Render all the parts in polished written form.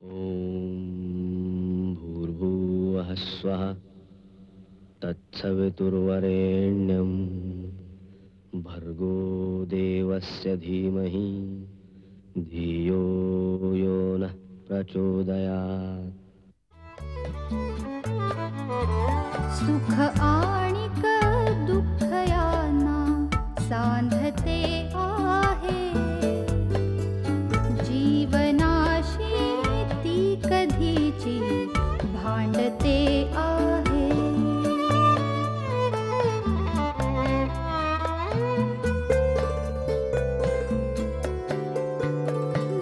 ओम भूर्भुवः स्वः तत्सवितुर्वरेण्यं भर्गो देवस्य धीमहि धियो यो नः प्रचोदयात्। सुख आणिक दुःख यांना सांधते आहे, जीवनाशी ती कधीची भांडते आहे।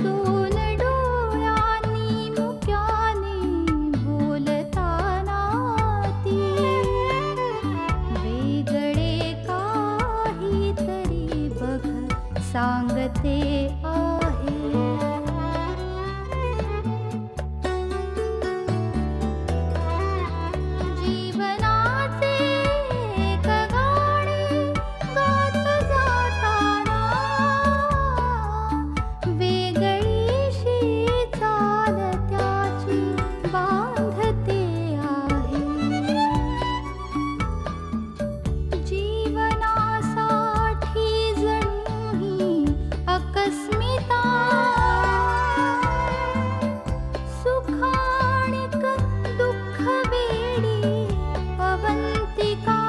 दोन डोळ्यांनी मुक्याने बोलताना ती वेगळे काहीतरी बघ सांगते आहे। जीवनाचे एक गाणे गात जाताना वेगळीशी चाल त्याची बांधते आहे। जीवनासाठी जणू ही अकस्मिता, सुखाणिक दुःख वेडी अवंतिका।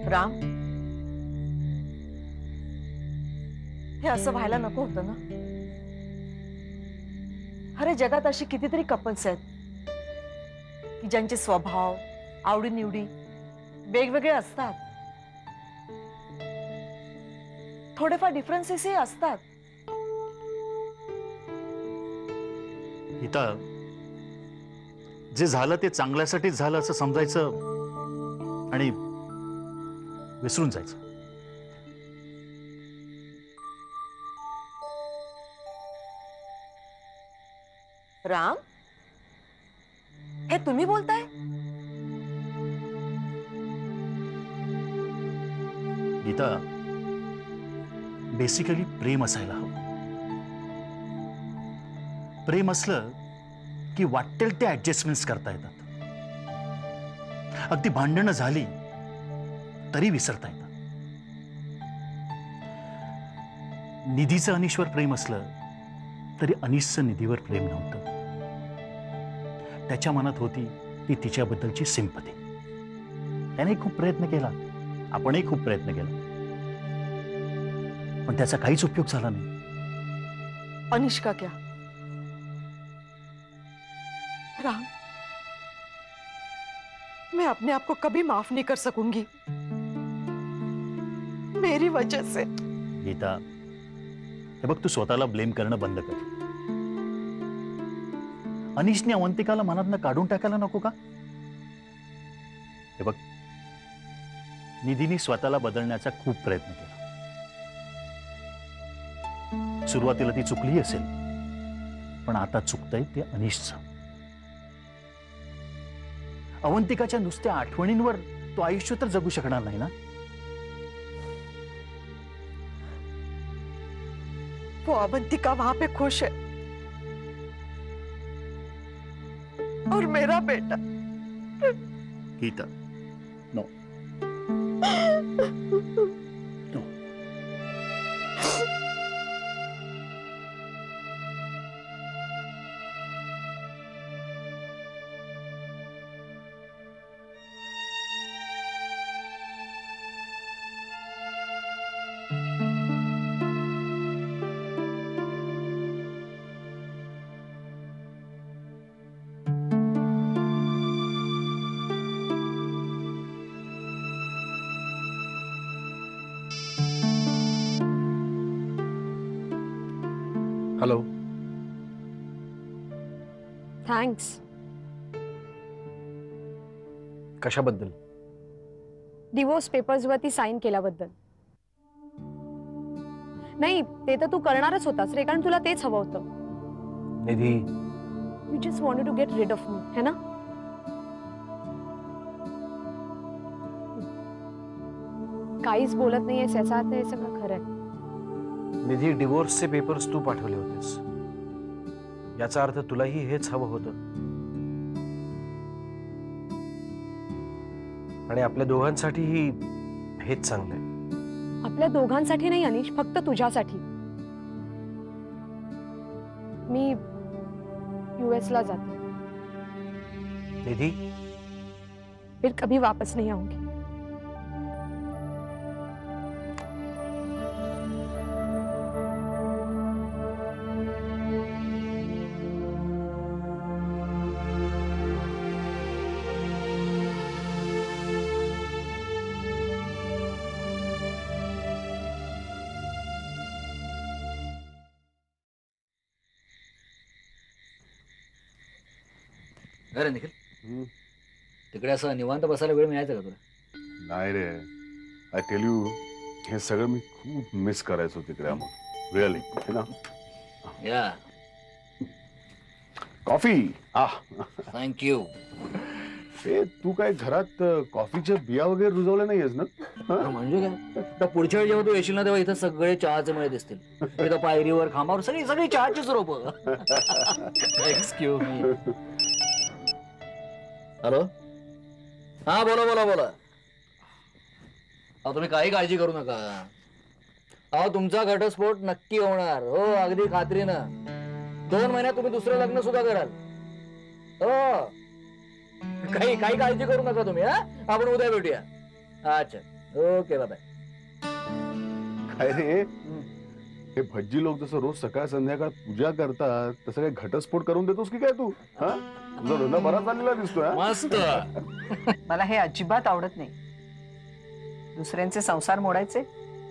राम, हे असं व्हायला नको होतं ना। अरे जगात अशी कितीतरी कपल्स आहेत की ज्यांचे स्वभाव आवडीनिवडी वेगवेगळे असतात, थोडेफार डिफरन्सेसही असतात। गीता, जे झालं ते चांगल्यासाठीच झालं असं समजायचं आणि विसरून जायचं। राम, हे तुम्ही बोलताय? गीता, बेसिकली प्रेम असायला हवं। प्रेम असलं की वाटेल ते ऍडजस्टमेंट्स करता येतात, अगदी भांडणं झाली तरी विसरता येतात। निधीचं अनिशवर प्रेम असलं तरी अनिशचं निधीवर प्रेम नव्हतं। त्याच्या मनात होती ती तिच्याबद्दलची सिंपती। त्याने खूप प्रयत्न केला, आपणही खूप प्रयत्न केला, पण त्याचा काहीच उपयोग झाला नाही। अनिश का क्या? राम, मैं अपने आप को कभी माफ नहीं कर सकूंगी, मेरी वजह से। गीता, हे बघ, तू स्वतःला ब्लेम करणं बंद कर। अनिशने अवंतिकाला मनातनं काढून टाकायला नको का? हे बघ, निधीने स्वतःला बदलण्याचा खूप प्रयत्न केला। सुरुवातीला ती चुकली असेल, पण आता चुकतंय ते अनिशचं। अवंतिकाच्या नुसत्या आठवणींवर तो आयुष्य तर जगू शकणार नाही ना। वो अवंतिका वहां पे खुश है और मेरा बेटा। Gita, no no. Hello, thanks. कशाबद्दल? डिवोर्स पेपर्सवरती साईन केल्याबद्दल। नाही, ते तर तू करणारच होतास रे, कारण तुला तेच हवं होतं। निधी, You just wanted to get rid of me, है ना? काहीच बोलत नाहीयेस याचा अर्थ हे सगळं खरं आहे. निधी, डिवोर्सचे पेपर्स तू पाठवले होतेस, याचा अर्थ तुलाही हेच हवं होतं. आणि आपल्या दोघांसाठीही हेच चांगलंय. आपल्या दोघांसाठी नाही अनिश, फक्त तुझ्यासाठी. मी US ला जाते. निधी, फिर कभी वापस नहीं आऊंगी. अरे निखिल, तिकडे असं निवांत बसायला वेळ मिळायचा का तुला? नाही रे, आय टेल यू, हे सगळं मी खूप मिस करायचो तिकडे. रिअली ना. या, कॉफी. थँक्यू. हे तू काय घरात कॉफीच्या बिया वगैरे रुजवल्या नाहीयेस ना? म्हणजे काय, तर पुढच्या वेळी जेव्हा तू येशील ना तेव्हा इथं सगळे चहाचे मळे दिसतील. इथं पायरीवर, खांबावर सगळी सगळी चहाचीच रोपं. Excuse me. हॅलो, हा बोला बोला बोला. अहो तुम्ही काही काळजी करू नका. अहो तुमचा घटस्फोट नक्की होणार. हो, अगदी खात्रीनं. 2 महिन्यात तुम्ही दुसरं लग्न सुद्धा कराल. हो, काही काळजी करू नका तुम्ही. हा, आपण उद्या भेटूया. अच्छा, ओके, बाय. काय रे, हे भज्जी लोक जसं रोज सकाळ संध्याकाळ पूजा करतात तसं काय घटस्फोट करून देतोस की काय तू? हा, तुझा धंदा बरा चाललेला दिसतोय. मस्त. मला हे अजिबात आवडत नाही. दुसऱ्यांचे संसार मोडायचे.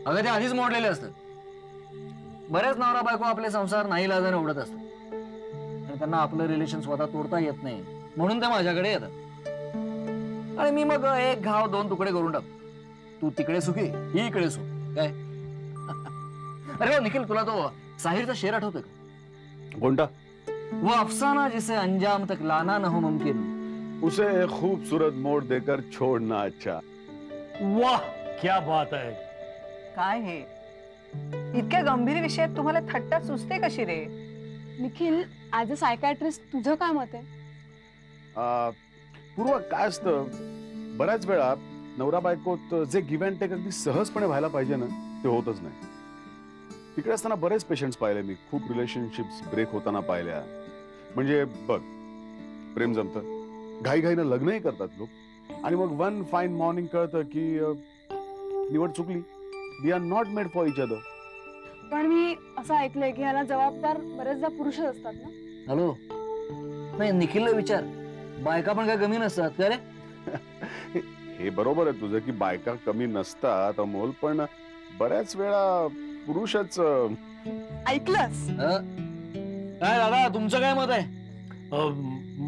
अगं ते आधीच मोडलेले असतात. बरेच नवरा बायको आपले संसार नाही लाजाने उडत असतात आणि त्यांना आपलं रिलेशन स्वतः तोडता येत नाही, म्हणून ते माझ्याकडे येतात. आणि मी मग एक घाव 2 तुकडे करून टाक. तू तिकडे सुखी, ही इकडे सुख. काय? अरे निखिल, तुला तो साहिरचा शेर आठवतोय का? कोणता? वो अफसाना जिसे अंजाम तक लाना न हो मुमकिन, उसे खूबसूरत मोड देकर छोड़ना अच्छा. वाह, क्या बात आहे. काय हे इतक्या गंभीर विषयात तुम्हाला थट्टा सुचते कशी रे? निखिल, ऍज अ सायकॅट्रिस्ट तुझं काय मत आहे? पूर्व, काय असतं, बऱ्याच वेळा नवरा बायकोत जे गिव्ह अँड टेक अगदी सहजपणे व्हायला पाहिजे ना, ते होतच नाही. तिकडे असताना बरेच पेशंट्स पाहिले मी, खूप रिलेशनशिप्स ब्रेक होताना पाहिल्या. म्हणजे बघ, प्रेम जमतं, घाईघाईनं लग्नही करतात लोक, आणि मग वन फाईन मॉर्निंग कळतं की निवड चुकली. We are not made for each other. पण मी असं ऐकलंय की ह्याला जबाबदार बरेचदा पुरुषच असतात ना. हॅलो, नाही निखिलला विचार, बायका पण काय कमी नसतात का रे? हे बरोबर आहे तुझं की बायका कमी नसतात अमोल, पण बऱ्याच वेळा पुरुषच. ऐकलंस? काय दादा, तुमचं काय मत आहे?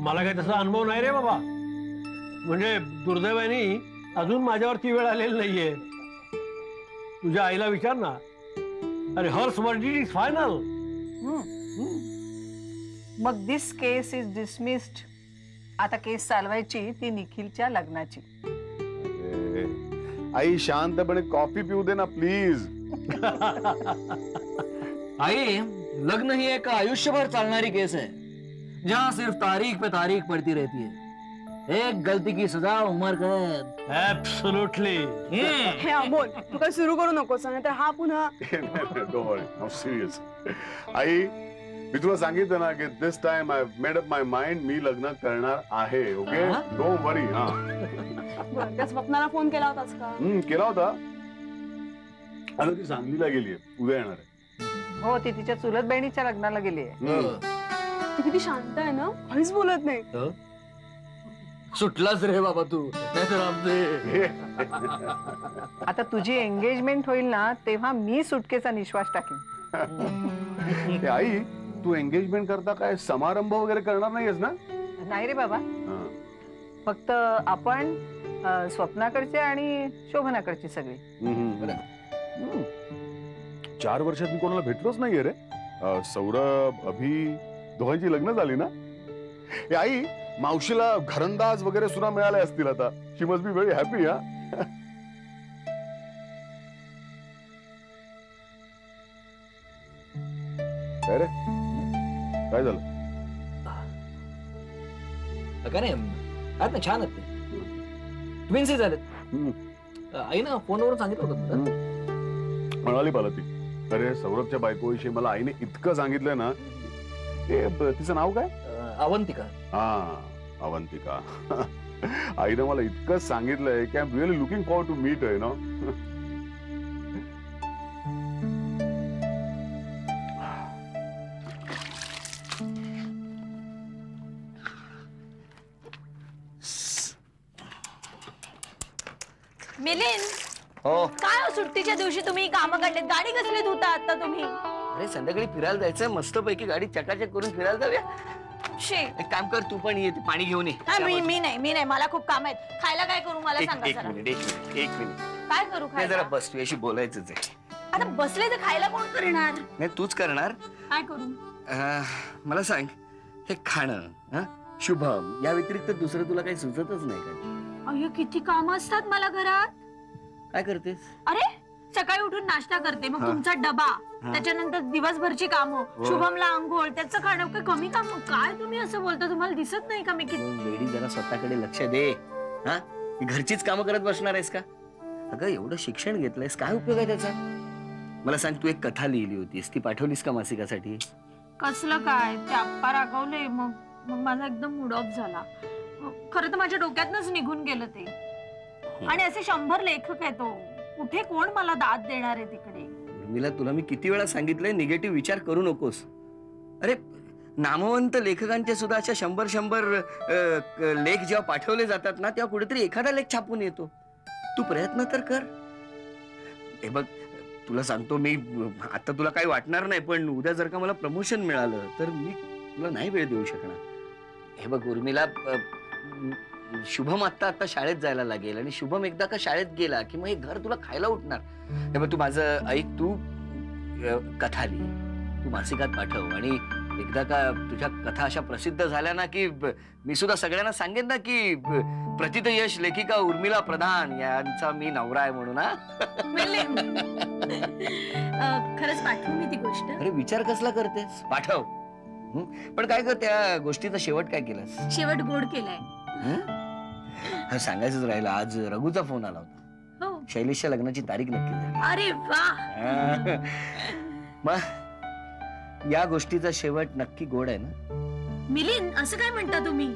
मला काही तसा अनुभव नाही रे बाबा. म्हणजे दुर्दैवाने अजून माझ्यावरती वेळ आलेली नाहीये. तुझ्या आईला विचार ना. अरे हर्स वर्डिक्ट इज फायनल. मग दिस केस इज डिसमिस्ड. आता केस चालवायची ती निखिलच्या लग्नाची. आई शांतपणे कॉफी पिऊ दे ना प्लीज. आई, लग्न ही एक आयुष्यभर चालणारी केस है, जहाँ सिर्फ तारीख पे तारीख पड़ती रहती है. एक गलती की सजा उम्र कैद. ऍब्सोल्युटली. हे अमोल, तू काय सुरू करू नकोस, नाहीतर हा पुन्हा. Don't worry, I am serious. आई, मी तुला सांगितलं ना की this time I made up my mind, मी लग्न करणार आहे. Okay, don't worry. हा, त्या स्वप्नाला फोन केला होतास का? केला होता. आता ती सांगलीला गेलीये, उद्या येणार आहे. हो, ती तिच्या चुलत बहिणीच्या लग्नाला गेली आहे. ती किती शांत आहे ना, काहीच बोलत नाही. सुटलाच रे बाबा तू, नाहीतर आमचे. आता तुझी एंगेजमेंट होईल ना, तेव्हा मी सुटकेचा निश्वास टाकेन. ए, आई, तू एंगेजमेंट करता काय समारंभ वगैरे करणार नाहीयेस ना? नाही रे बाबा, फक्त आपण स्वप्नाकडचे आणि शोभनाकडची सगळी. 4 वर्षात मी कोणाला भेटलोच नाहीये रे. सौरभ, अभि दोघांची लग्न झाली ना? हे आई, मावशीला घरंदाज वगैरे सुद्धा मिळाले असतील आता. शी मस्ट बी व्हेरी हॅपी. हा काय रे, काय झालं? काय नाही आहेत ना, छान आहेत ते. ट्विन्सही झालेत. आई ना फोनवरून सांगितलं होतं तुला. म्हणाली मला ती, अरे सौरभच्या बायकोविषयी मला आईने इतकं सांगितलंय ना. तिचं नाव काय? अवंतिका. हा, अवंतिका. आईने मला इतकं सांगितलंय की I am really looking forward to meet her, you know. Milind, हो. काय हो सुट्टीच्या दिवशी तुम्ही कामं काढलेत? गाडी कसली धुता आता तुम्ही? अरे संध्याकाळी फिरायला जायचंय, मस्त पैकी गाडी चकाचक करून फिरायला जाऊया. शी. एक काम कर, तू पण ये, ते पाणी घेऊन ये. हा, मी नाही, मला खूप काम आहेत. खायला काय करू मला सांगा एक जरा. मिनिट, एक मिनिट. काय करू नाही, जरा खायला? बस, तुझ्याशी बोलायचंच आहे. आता बसले तर खायला कोण करणार? नाही, तूच करणार. काय करू? मला सांग, हे खाणं शुभम या व्यतिरिक्त दुसरं तुला काही सुचतच नाही का? अय्यो, किती काम असतात मला घरात. काय करतेस? अरे सकाळी उठून नाश्ता करते, मग तुमचा डबा, त्याच्यानंतर दिवसभरची कामं, शुभमला अंघोळ, त्याचं खाणं. काय कमी काम? काय तुम्ही असं बोलता? तुम्हाला दिसत नाही का मी किती? वेडी, जरा स्वतःकडे लक्ष दे. हा, घरचीच कामं करत बसणार आहेस का? अगं एवढं शिक्षण घेतलंयस, काय उपयोग आहे त्याचा? मला सांग, तू एक कथा लिहिली होतीस, ती पाठवलीस का मासिकासाठी? कसलं काय, ते आप्पा रागवले, मग माझा एकदम मूड ऑफ झाला. खरं तर माझ्या डोक्यातनच निघून गेलं ते. आणि असे 100 लेखक आहेत, कुठे कोण मला दाद देणार आहे तिकडे? उर्मिला, तुला मी किती वेळा सांगितलंय निगेटिव्ह विचार करू नकोस. अरे नामवंत लेखकांचे सुद्धा अशा 100 लेख जेव्हा पाठवले जातात ना, तेव्हा कुठेतरी एखादा लेख छापून येतो. तू प्रयत्न तर कर. हे बघ, तुला सांगतो मी, आता तुला काही वाटणार नाही, पण उद्या जर का मला प्रमोशन मिळालं तर मी तुला नाही वेळ देऊ शकणार. हे बघ उर्मिला, शुभम आता शाळेत जायला लागेल, आणि शुभम एकदा का शाळेत गेला की मग हे घर तुला खायला उठणार. हे बघ, तू माझं ऐक, तू कथा लिही, तू मासिकात पाठव, आणि एकदा का तुझ्या कथा अशा प्रसिद्ध झाल्या ना की मी सुद्धा सगळ्यांना सांगेन ना की प्रथित यश लेखिका उर्मिला प्रधान यांचा मी नवरा आहे म्हणून. खरंच पाठवू मी ती गोष्ट? अरे विचार कसला करतेस, पाठव. पण काय कर, त्या गोष्टीचा शेवट काय केलास? शेवट गोड केलाय. सांगायचंच राहिलं, आज रघुचा फोन आला होता. हो. शैलेशच्या लग्नाची तारीख नक्की झाली. अरे वा. मग या गोष्टीचा शेवट नक्की गोड आहे ना? मिलिंद, असं काय म्हणता तुम्ही?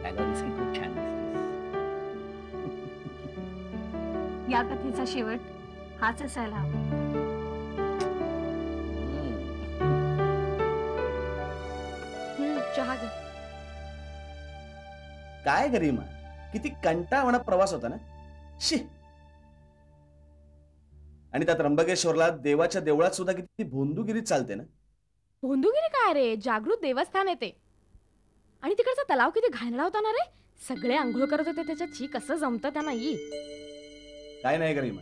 खूप छान दिसतेस. या कथेचा शेवट हाच असायला हवा. चहा घे. काय गरिमा, किती कंटाळवाणा प्रवास होता ना. शी. आणि त्या त्र्यंबकेश्वरला देवाच्या देवळात सुद्धा किती भोंदूगिरी चालते ना. भोंदूगिरी काय रे, जागृत देवस्थान आहे ते. आणि तिकडचा तलाव किती घाणला होता ना रे. सगळे आंघोळ करत होते त्याच्यात. छी, कसं जमतं त्यांना. काय नाही गरिमा,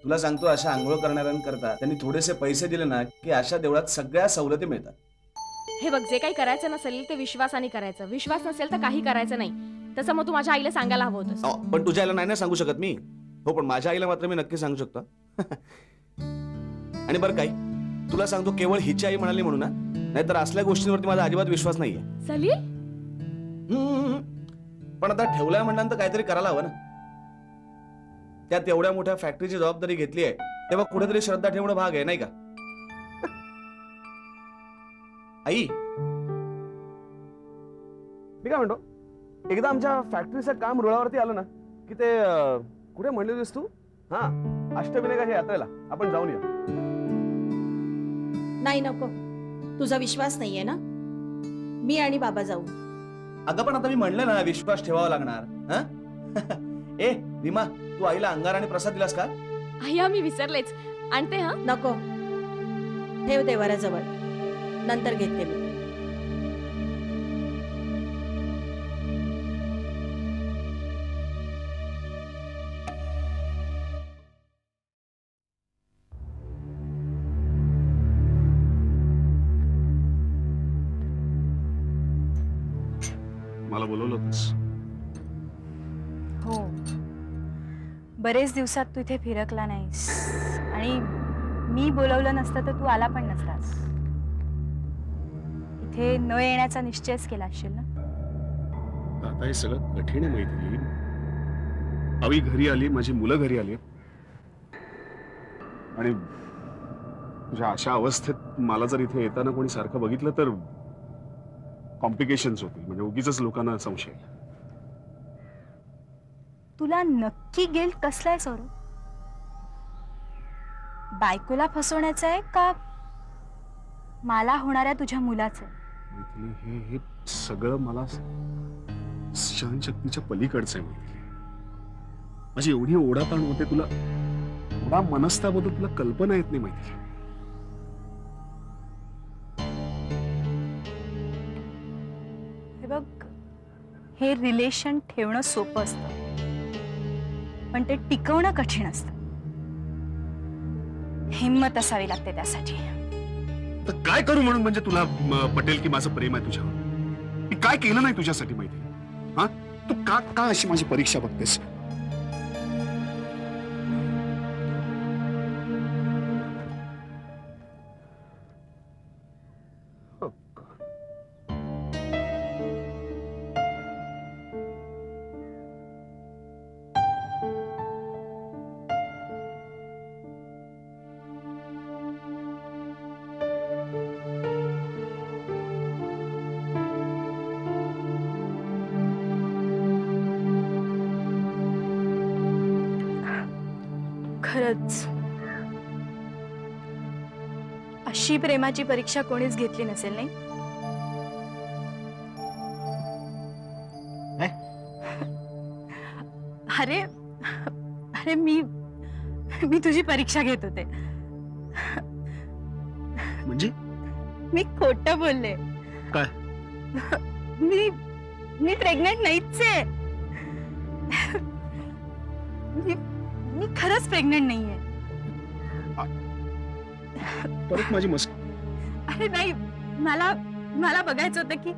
तुला सांगतो, अशा आंघोळ करणाऱ्यांकरता त्यांनी थोडेसे पैसे दिले ना की अशा देवळात सगळ्या सवलती मिळतात. हे बघ, जे काही करायचं नसेल ते विश्वासाने करायचं. विश्वास नसेल तर काही करायचं नाही. तसं मग तू माझ्या आईला सांगायला हवं होतं. पण तुझ्या आईला नाही ना सांगू शकत मी. हो, पण माझ्या आईला मात्र मी नक्की सांगू शकतो. आणि बरं, काय तुला सांगतो, केवळ हिची आई म्हणाली म्हणून ना, नाहीतर असल्या गोष्टींवरती माझा अजिबात विश्वास नाहीये. सलील, पण आता ठेवलाय म्हणल्यानंतर काहीतरी करायला हवं ना. त्यात एवढ्या मोठ्या फॅक्टरीची जबाबदारी घेतली आहे, तेव्हा कुठेतरी श्रद्धा ठेवणं भाग आहे, नाही का? आई, मी काय म्हणतो, एकदा आमच्या फॅक्टरीचं काम रुळावरती आलं ना की ते कुठे म्हणली होतीस तू? हा, अष्टविनायकाच्या यात्रेला आपण जाऊन या. नाही, नको. तुझा विश्वास नाहीये ना. मी आणि बाबा जाऊ. अगं पण आता मी म्हणलं ना, विश्वास ठेवावा लागणार. ए रीमा, तू आईला अंगार आणि प्रसाद दिलास का? आई, मी विसरलेच. आणते. हा, नको, ठेव देवाऱ्याजवळ, नंतर घेते मी. मला बोलवलं होतंस. हो, बरेच दिवसात तू इथे फिरकला नाहीस आणि मी बोलवलं नसतं तर तू आला पण नसतास. इथे न येण्याचा निश्चयच केला असशील ना. आता हे सगळं कठीण आहे मैथिली. अवी घरी आली, माझी मुलं घरी आली आणि तुझ्या अशा अवस्थेत मला जर इथे येताना कोणी सारखं बघितलं तर कॉम्प्लिकेशन्स होतील. म्हणजे उगीच लोकांना संशय येईल. तुला नक्की गिल्ट कसलाय सौरभ? बायकोला फसवण्याचं आहे का मला होणाऱ्या तुझ्या मुलाचं? मैथिली, हे सगळं मला सहनशक्तीच्या पलीकडचं आहे मैथिली. माझी एवढी ओढाताण होते तुला, एवढा मनस्ताप होतो, तुला कल्पना येत नाही मैथिली. हे बघ, हे रिलेशन ठेवणं सोपं असतं पण ते टिकवणं कठीण असतं. हिम्मत असावी लागते त्यासाठी. तर काय करू म्हणून म्हणजे तुला पटेल की माझं प्रेम आहे तुझ्यावर? मी काय केलं नाही तुझ्यासाठी मैथिली? हा, तू का अशी माझी परीक्षा बघतेस? खरंच अशी प्रेमाची परीक्षा कोणीच घेतली नसेल नाही. अरे अरे मी तुझी परीक्षा घेत होते. म्हणजे मी खोटं बोलले. काय? मी प्रेग्नेंट नाहीच आहे. मी खरंच प्रेग्नेंट नाहीये. परत माझी मस्ती? अरे नाही, मला बघायचं होतं की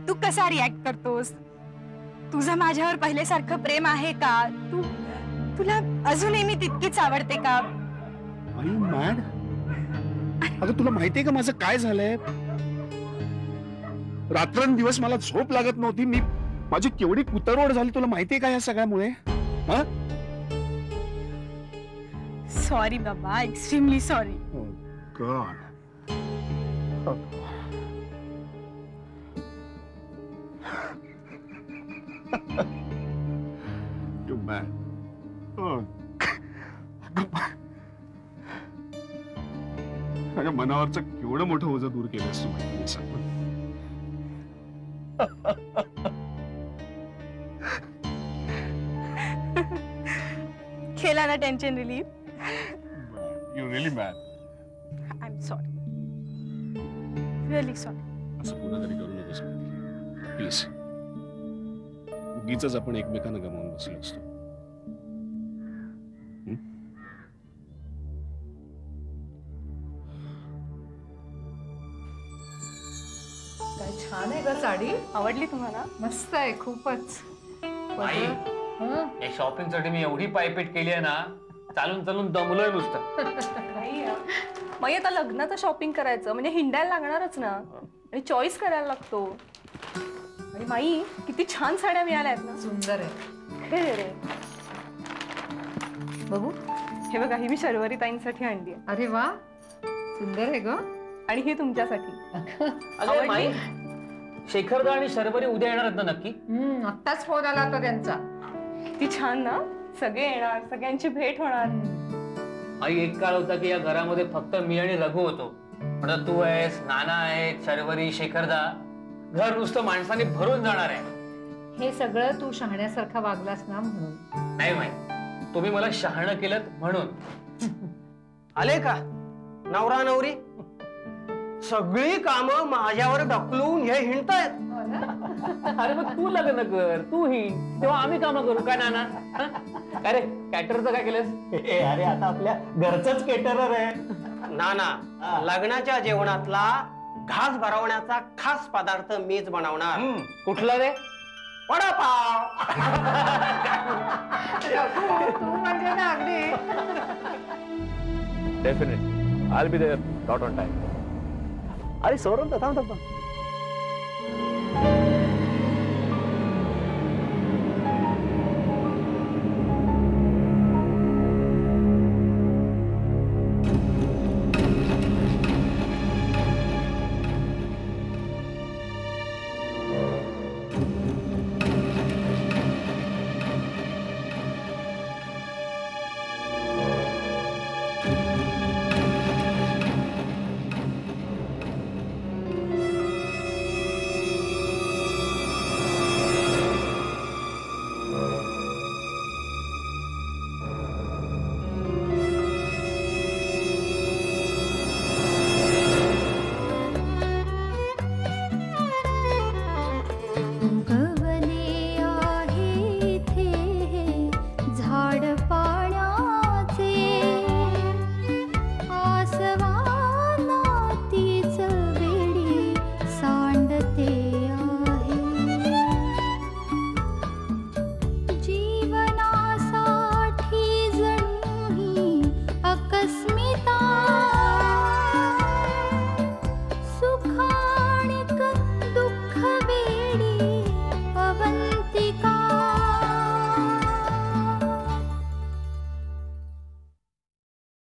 तू कसा रिॲक्ट करतोस. तुझं माझ्यावर पहिल्यासारखं प्रेम आहे का? तुला अजूनही मी तितकीच आवडते का? आई मॅड, अगं तुला माहितीये का माझं काय झालंय? रात्रंदिवस मला झोप लागत नव्हती. माझी केवढी कुतरवड झाली तुला माहितीये का या सगळ्यामुळे? हा, सॉरी बाबा, extremely sorry. God. You man. माझ्या मनावरचं केवढं मोठं ओझं दूर केलंस तू माहिती सांग. केला ना tension relief. You really mad. I'm sorry. Really sorry. असं पुन्हा तरी करू नकोस प्लीज. उगीच आपण एकमेकांना गमावून बसलो असतो. काय छान आहे का साडी? आवडली तुम्हाला? मस्त आहे खूपच. आई, या शॉपिंग साठी मी एवढी पायपीट केली आहे ना, चालून चालून दमलोय नुसतं. मग आता लग्नाचं शॉपिंग करायचं म्हणजे हिंडायला लागणारच ना, आणि चॉईस करायला लागतो. आणि माई, किती छान साड्या मिळाल्या आहेत ना. सुंदर आहे. हे रे बघू, हे बघा, ही मी शर्वरी ताईंसाठी आणली आहे. अरे वा, सुंदर आहे ग. आणि ही तुमच्यासाठी. अगं माई, शेखरदा आणि शर्वरी उद्या येणार आहेत ना नक्की? आत्ताच फोन आला होता त्यांचा. किती छान ना, सगळे येणार, सगळ्यांची भेट होणार. आई, एक काळ होता की या घरामध्ये फक्त मी आणि रघु होतो. पण आता तू आहेस, नाना आहेत, शर्वरी, शेखरदा. घर नुसतं माणसाने भरून जाणार आहे. हे सगळं तू शहाण्यासारखा वागलास ना म्हणून. नाही माई, तुम्ही मला शहाणं केलं म्हणून. आले का नवरा नवरी? सगळी कामं माझ्यावर ढकलून हे हिंडतायत. अरे मग तू लग्न कर, तू ही, तेव्हा आम्ही कामं करू काय नाना? अरे कॅटरचं काय केलंस? अरे आता आपल्या घरचंच केटरर आहे. नाना, लग्नाच्या जेवणातला घास भरवण्याचा खास पदार्थ मीच बनवणार. कुठला रे? वडापाव. तू म्हणजे ना अगदी. Definitely I will be there not on time. अरे सौरभ थांब थांब थांब.